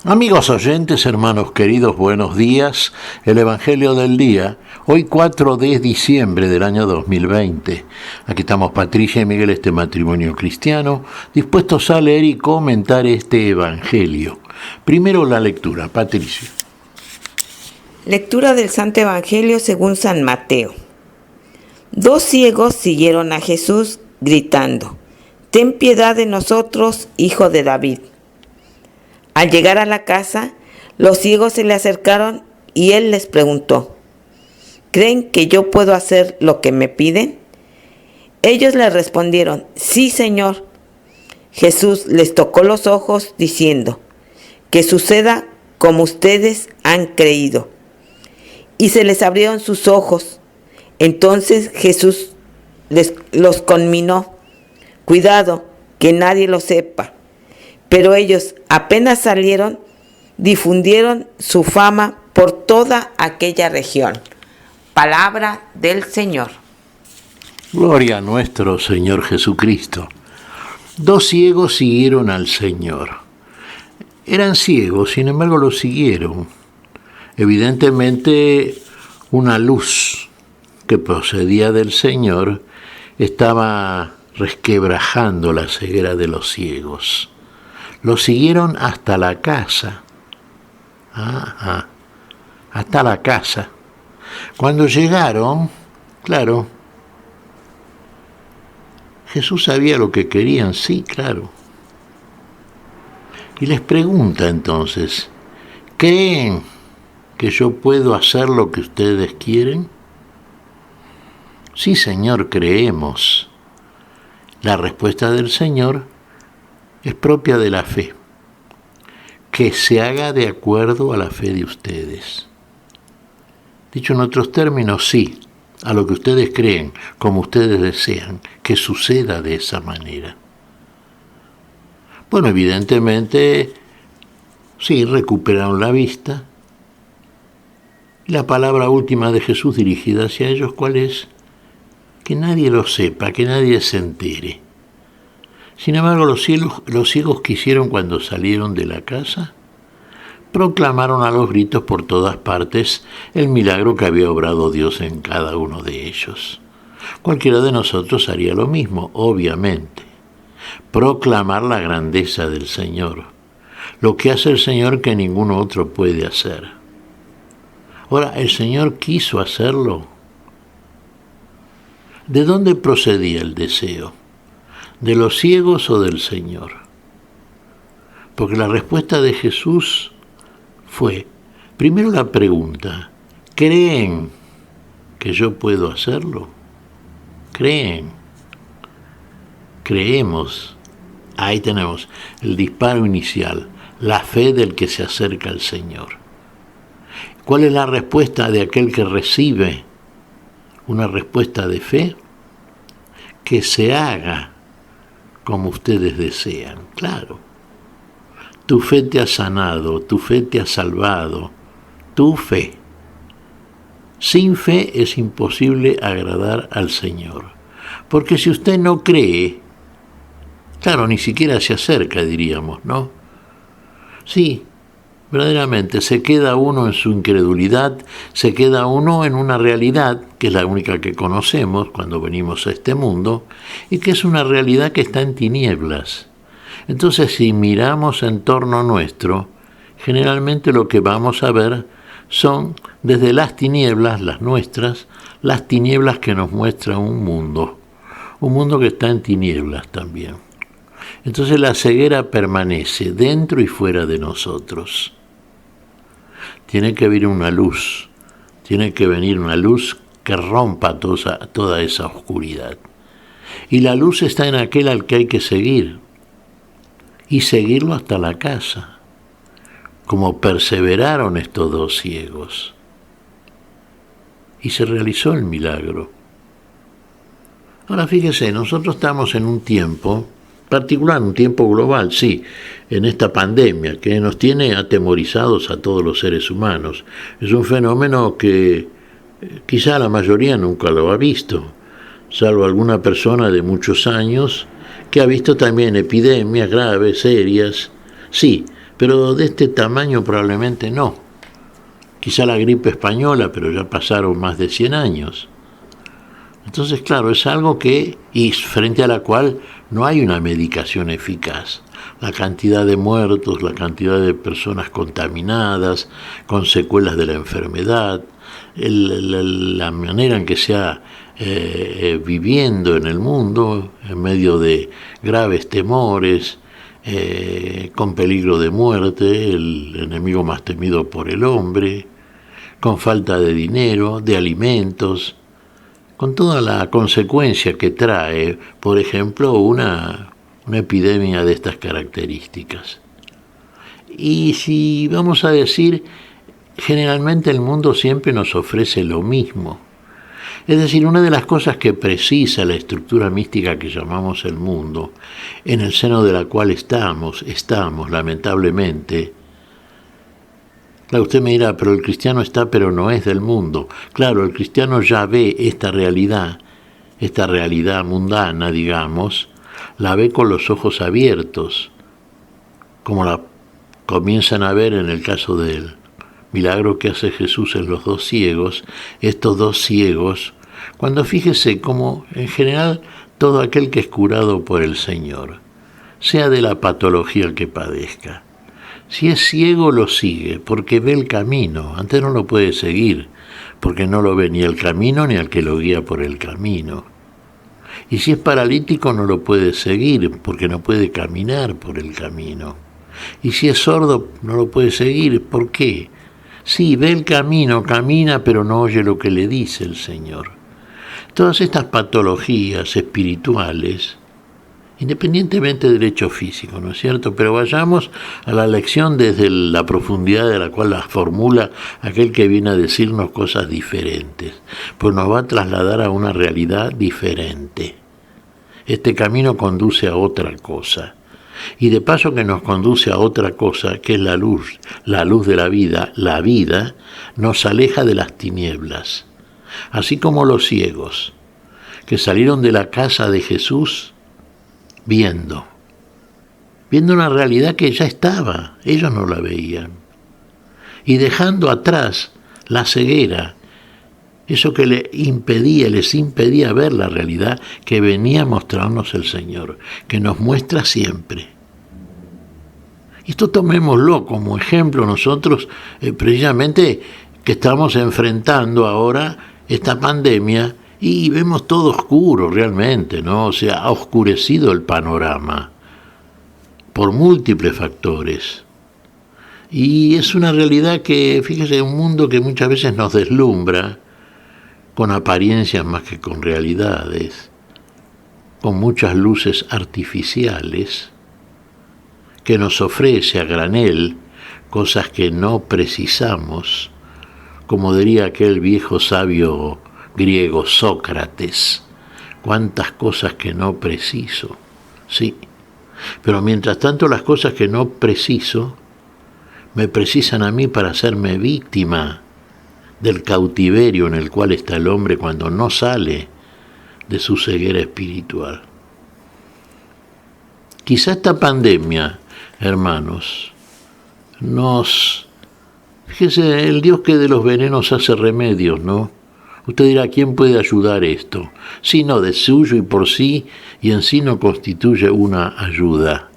Amigos oyentes, hermanos queridos, buenos días. El Evangelio del día, hoy 4 de diciembre del año 2020. Aquí estamos Patricia y Miguel, este matrimonio cristiano, dispuestos a leer y comentar este Evangelio. Primero la lectura, Patricia. Lectura del Santo Evangelio según San Mateo. 2 ciegos siguieron a Jesús gritando: «Ten piedad de nosotros, hijo de David». Al llegar a la casa, los ciegos se le acercaron y él les preguntó: ¿creen que yo puedo hacer lo que me piden? Ellos le respondieron: sí, Señor. Jesús les tocó los ojos diciendo: que suceda como ustedes han creído. Y se les abrieron sus ojos. Entonces Jesús los conminó: cuidado, que nadie lo sepa. Pero ellos apenas salieron, difundieron su fama por toda aquella región. Palabra del Señor. Gloria a nuestro Señor Jesucristo. 2 ciegos siguieron al Señor. Eran ciegos, sin embargo lo siguieron. Evidentemente una luz que procedía del Señor estaba resquebrajando la ceguera de los ciegos. Lo siguieron hasta la casa. Hasta la casa. Cuando llegaron, claro, Jesús sabía lo que querían, sí, claro. Y les pregunta entonces: ¿creen que yo puedo hacer lo que ustedes quieren? Sí, Señor, creemos. La respuesta del Señor es propia de la fe, que se haga de acuerdo a la fe de ustedes. Dicho en otros términos, sí, a lo que ustedes creen, como ustedes desean, que suceda de esa manera. Bueno, evidentemente, sí, recuperaron la vista. La palabra última de Jesús dirigida hacia ellos, ¿cuál es? Que nadie lo sepa, que nadie se entere. Sin embargo, los ciegos que hicieron cuando salieron de la casa, proclamaron a los gritos por todas partes el milagro que había obrado Dios en cada uno de ellos. Cualquiera de nosotros haría lo mismo, obviamente. Proclamar la grandeza del Señor, lo que hace el Señor que ningún otro puede hacer. Ahora, ¿el Señor quiso hacerlo? ¿De dónde procedía el deseo? ¿De los ciegos o del Señor? Porque la respuesta de Jesús fue, primero la pregunta: ¿creen que yo puedo hacerlo? ¿Creen? Creemos. Ahí tenemos el disparo inicial, la fe del que se acerca al Señor. ¿Cuál es la respuesta de aquel que recibe una respuesta de fe? Que se haga como ustedes desean. Claro, tu fe te ha sanado, tu fe te ha salvado, tu fe. Sin fe es imposible agradar al Señor, porque si usted no cree, claro, ni siquiera se acerca, diríamos, ¿no? Sí, verdaderamente se queda uno en su incredulidad, se queda uno en una realidad que es la única que conocemos cuando venimos a este mundo, y que es una realidad que está en tinieblas. Entonces, si miramos en torno nuestro, generalmente lo que vamos a ver son desde las tinieblas, las nuestras, las tinieblas que nos muestra un mundo que está en tinieblas también. Entonces la ceguera permanece dentro y fuera de nosotros. Tiene que venir una luz, tiene que venir una luz que rompa toda esa oscuridad. Y la luz está en aquel al que hay que seguir, y seguirlo hasta la casa, como perseveraron estos 2 ciegos. Y se realizó el milagro. Ahora fíjese, nosotros estamos en un tiempo particular, un tiempo global, sí, en esta pandemia que nos tiene atemorizados a todos los seres humanos. Es un fenómeno que quizá la mayoría nunca lo ha visto, salvo alguna persona de muchos años que ha visto también epidemias graves, serias, sí, pero de este tamaño probablemente no. Quizá la gripe española, pero ya pasaron más de 100 años. Entonces, claro, es algo y frente a la cual no hay una medicación eficaz. La cantidad de muertos, la cantidad de personas contaminadas, con secuelas de la enfermedad, la manera en que se ha viviendo en el mundo, en medio de graves temores, con peligro de muerte, el enemigo más temido por el hombre, con falta de dinero, de alimentos, con toda la consecuencia que trae, por ejemplo, una epidemia de estas características. Y si vamos a decir, generalmente el mundo siempre nos ofrece lo mismo. Es decir, una de las cosas que precisa la estructura mística que llamamos el mundo, en el seno de la cual estamos lamentablemente. Claro, usted me dirá, pero el cristiano está, pero no es del mundo. Claro, el cristiano ya ve esta realidad mundana, digamos, la ve con los ojos abiertos, como la comienzan a ver en el caso del milagro que hace Jesús en los 2 ciegos, estos 2 ciegos, cuando fíjese como en general todo aquel que es curado por el Señor, sea de la patología que padezca, si es ciego lo sigue porque ve el camino, antes no lo puede seguir, porque no lo ve ni el camino ni al que lo guía por el camino. Y si es paralítico no lo puede seguir porque no puede caminar por el camino. Y si es sordo no lo puede seguir, ¿por qué? Sí, ve el camino, camina, pero no oye lo que le dice el Señor. Todas estas patologías espirituales, independientemente del hecho físico, ¿no es cierto? Pero vayamos a la lección desde la profundidad de la cual las formula aquel que viene a decirnos cosas diferentes, pues nos va a trasladar a una realidad diferente. Este camino conduce a otra cosa. Y de paso que nos conduce a otra cosa, que es la luz de la vida nos aleja de las tinieblas. Así como los ciegos, que salieron de la casa de Jesús viendo una realidad que ya estaba, ellos no la veían. Y dejando atrás la ceguera, eso que les impedía ver la realidad que venía a mostrarnos el Señor, que nos muestra siempre. Esto tomémoslo como ejemplo nosotros, precisamente que estamos enfrentando ahora esta pandemia y vemos todo oscuro realmente, ¿no? O sea, ha oscurecido el panorama por múltiples factores. Y es una realidad que, fíjese, un mundo que muchas veces nos deslumbra con apariencias más que con realidades, con muchas luces artificiales, que nos ofrece a granel cosas que no precisamos, como diría aquel viejo sabio griego Sócrates, cuántas cosas que no preciso, sí, pero mientras tanto las cosas que no preciso me precisan a mí para hacerme víctima del cautiverio en el cual está el hombre cuando no sale de su ceguera espiritual. Quizá esta pandemia, hermanos, fíjese, el Dios que de los venenos hace remedios, ¿no? Usted dirá, ¿quién puede ayudar esto? Si no, de suyo y por sí, y en sí no constituye una ayuda.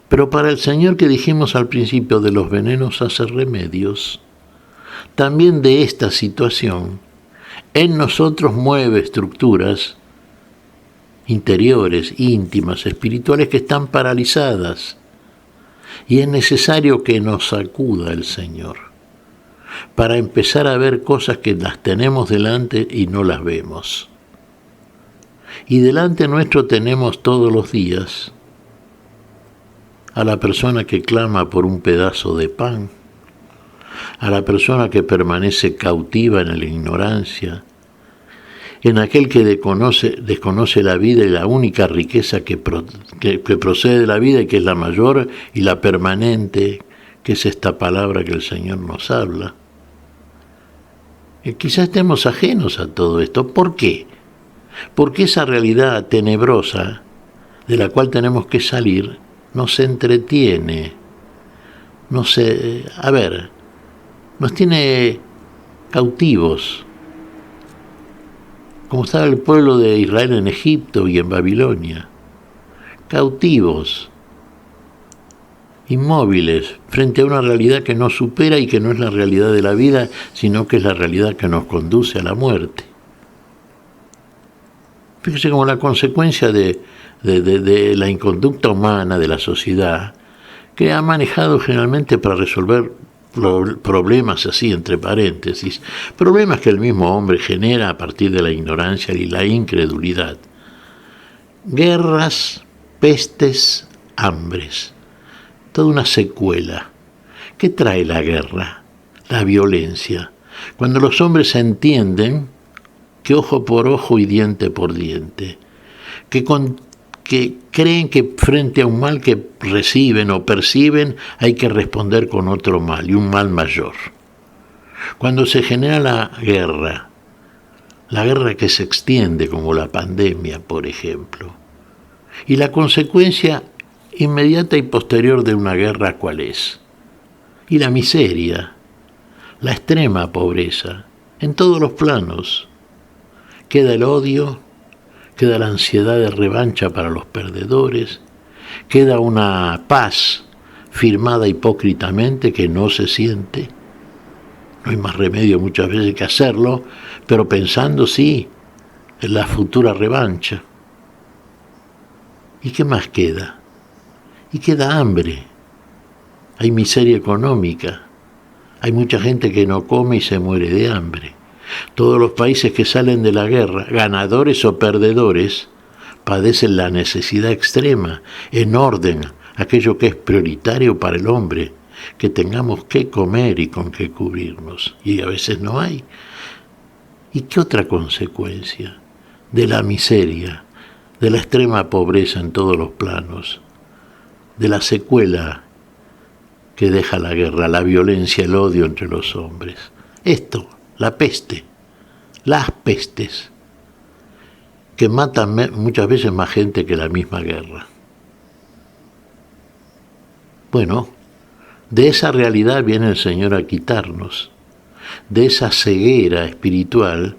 Pero para el Señor que dijimos al principio de los venenos hace remedios, también de esta situación, en nosotros mueve estructuras interiores, íntimas, espirituales que están paralizadas. Y es necesario que nos sacuda el Señor para empezar a ver cosas que las tenemos delante y no las vemos. Y delante nuestro tenemos todos los días a la persona que clama por un pedazo de pan, a la persona que permanece cautiva en la ignorancia, en aquel que desconoce la vida y la única riqueza que procede de la vida y que es la mayor y la permanente, que es esta palabra que el Señor nos habla. Quizás estemos ajenos a todo esto. ¿Por qué? Porque esa realidad tenebrosa de la cual tenemos que salir nos entretiene, no sé, a ver, nos tiene cautivos, como estaba el pueblo de Israel en Egipto y en Babilonia, cautivos, inmóviles, frente a una realidad que nos supera y que no es la realidad de la vida, sino que es la realidad que nos conduce a la muerte. Fíjese como la consecuencia de la inconducta humana de la sociedad, que ha manejado generalmente para resolver problemas así, entre paréntesis, problemas que el mismo hombre genera a partir de la ignorancia y la incredulidad. Guerras, pestes, hambres, toda una secuela. ¿Qué trae la guerra? La violencia. Cuando los hombres entienden que ojo por ojo y diente por diente, que creen que frente a un mal que reciben o perciben hay que responder con otro mal, y un mal mayor. Cuando se genera la guerra que se extiende como la pandemia, por ejemplo, y la consecuencia inmediata y posterior de una guerra, ¿cuál es? Y la miseria, la extrema pobreza, en todos los planos. Queda el odio, queda la ansiedad de revancha para los perdedores, queda una paz firmada hipócritamente que no se siente. No hay más remedio muchas veces que hacerlo, pero pensando sí en la futura revancha. ¿Y qué más queda? Y queda hambre, hay miseria económica, hay mucha gente que no come y se muere de hambre. Todos los países que salen de la guerra, ganadores o perdedores, padecen la necesidad extrema, en orden, aquello que es prioritario para el hombre, que tengamos qué comer y con qué cubrirnos, y a veces no hay. ¿Y qué otra consecuencia de la miseria, de la extrema pobreza en todos los planos, de la secuela que deja la guerra, la violencia, el odio entre los hombres? Esto, la peste, las pestes, que matan muchas veces más gente que la misma guerra. Bueno, de esa realidad viene el Señor a quitarnos, de esa ceguera espiritual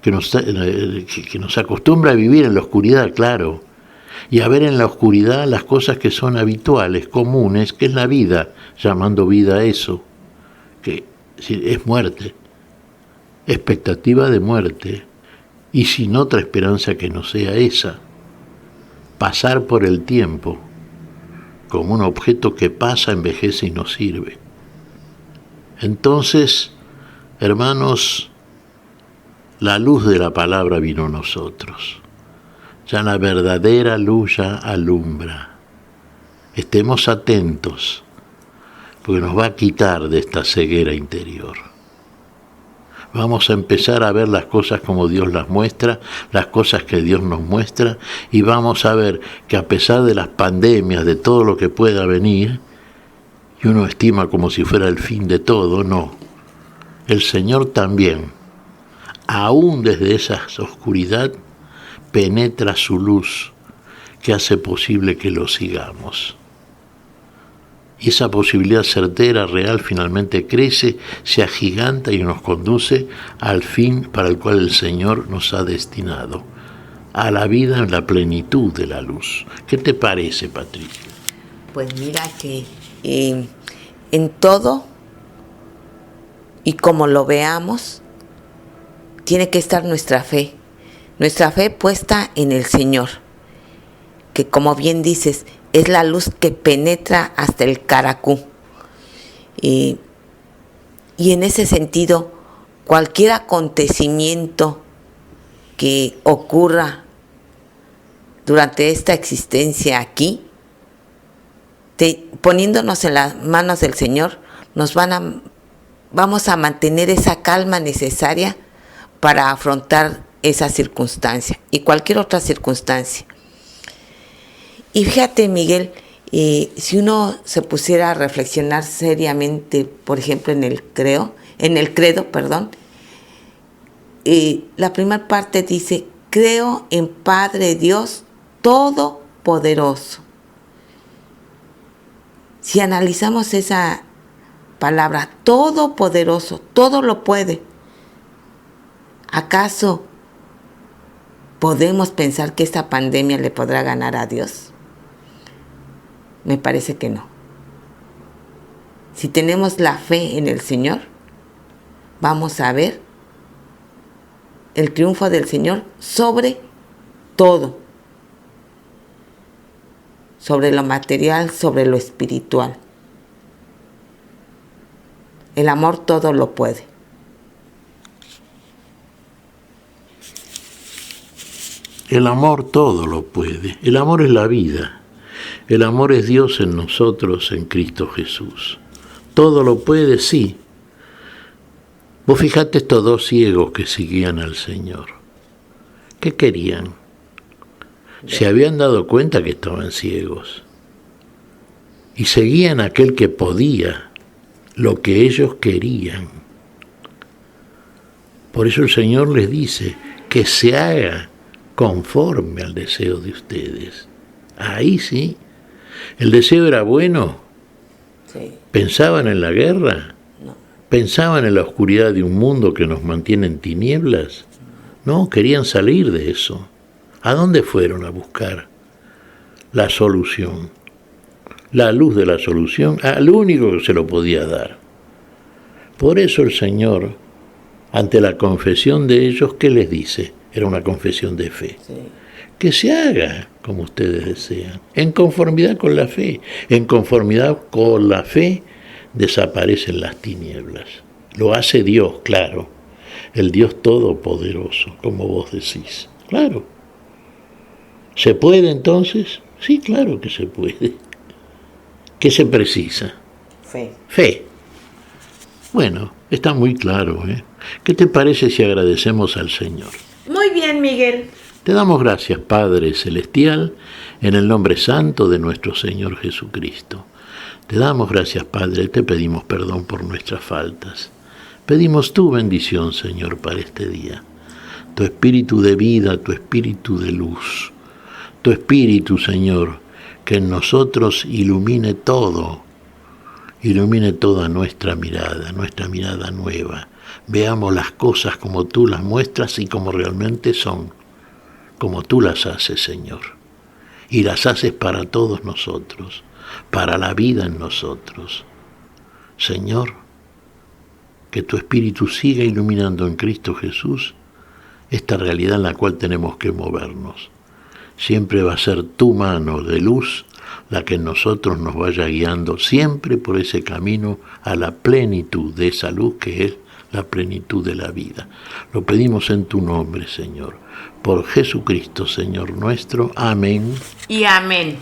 que nos acostumbra a vivir en la oscuridad, claro, y a ver en la oscuridad las cosas que son habituales, comunes, que es la vida, llamando vida a eso, que es muerte, expectativa de muerte, y sin otra esperanza que no sea esa, pasar por el tiempo como un objeto que pasa, envejece y no sirve. Entonces, hermanos, la luz de la palabra vino a nosotros. Ya la verdadera luz ya alumbra. Estemos atentos, porque nos va a quitar de esta ceguera interior. Vamos a empezar a ver las cosas como Dios las muestra, las cosas que Dios nos muestra, y vamos a ver que a pesar de las pandemias, de todo lo que pueda venir, y uno estima como si fuera el fin de todo, no. El Señor también, aún desde esa oscuridad, penetra su luz, que hace posible que lo sigamos. Y esa posibilidad certera, real, finalmente crece, se agiganta y nos conduce al fin para el cual el Señor nos ha destinado, a la vida en la plenitud de la luz. ¿Qué te parece, Patricia? Pues mira que en todo y como lo veamos, tiene que estar nuestra fe puesta en el Señor, que como bien dices, es la luz que penetra hasta el caracú. Y en ese sentido, cualquier acontecimiento que ocurra durante esta existencia aquí, poniéndonos en las manos del Señor, vamos a mantener esa calma necesaria para afrontar esa circunstancia y cualquier otra circunstancia. Y fíjate, Miguel, si uno se pusiera a reflexionar seriamente, por ejemplo, en el credo, la primera parte dice: creo en Padre Dios Todopoderoso. Si analizamos esa palabra, todopoderoso, todo lo puede, ¿acaso podemos pensar que esta pandemia le podrá ganar a Dios? Me parece que no. Si tenemos la fe en el Señor, vamos a ver el triunfo del Señor sobre todo, sobre lo material, sobre lo espiritual. El amor todo lo puede. El amor todo lo puede. El amor es la vida. El amor es Dios en nosotros, en Cristo Jesús. Todo lo puede, sí. Vos fijate estos dos ciegos que seguían al Señor. ¿Qué querían? Se habían dado cuenta que estaban ciegos. Y seguían a aquel que podía, lo que ellos querían. Por eso el Señor les dice que se haga conforme al deseo de ustedes. Ahí sí. ¿El deseo era bueno? Sí. ¿Pensaban en la guerra? No. ¿Pensaban en la oscuridad de un mundo que nos mantiene en tinieblas? No, querían salir de eso. ¿A dónde fueron a buscar la solución? La luz de la solución al único que se lo podía dar. Por eso el Señor, ante la confesión de ellos, ¿qué les dice? Era una confesión de fe. Sí. Que se haga como ustedes desean, en conformidad con la fe. En conformidad con la fe desaparecen las tinieblas. Lo hace Dios, claro, el Dios todopoderoso, como vos decís. Claro. ¿Se puede entonces? Sí, claro que se puede. ¿Qué se precisa? Fe. Fe. Bueno, está muy claro, ¿eh? ¿Qué te parece si agradecemos al Señor? Muy bien, Miguel. Te damos gracias, Padre Celestial, en el nombre santo de nuestro Señor Jesucristo. Te damos gracias, Padre, te pedimos perdón por nuestras faltas. Pedimos tu bendición, Señor, para este día. Tu espíritu de vida, tu espíritu de luz. Tu espíritu, Señor, que en nosotros ilumine todo. Ilumine toda nuestra mirada nueva. Veamos las cosas como tú las muestras y como realmente son. Como tú las haces, Señor, y las haces para todos nosotros, para la vida en nosotros. Señor, que tu Espíritu siga iluminando en Cristo Jesús esta realidad en la cual tenemos que movernos. Siempre va a ser tu mano de luz la que en nosotros nos vaya guiando siempre por ese camino a la plenitud de esa luz que es la plenitud de la vida. Lo pedimos en tu nombre, Señor. Por Jesucristo, Señor nuestro. Amén. Y amén.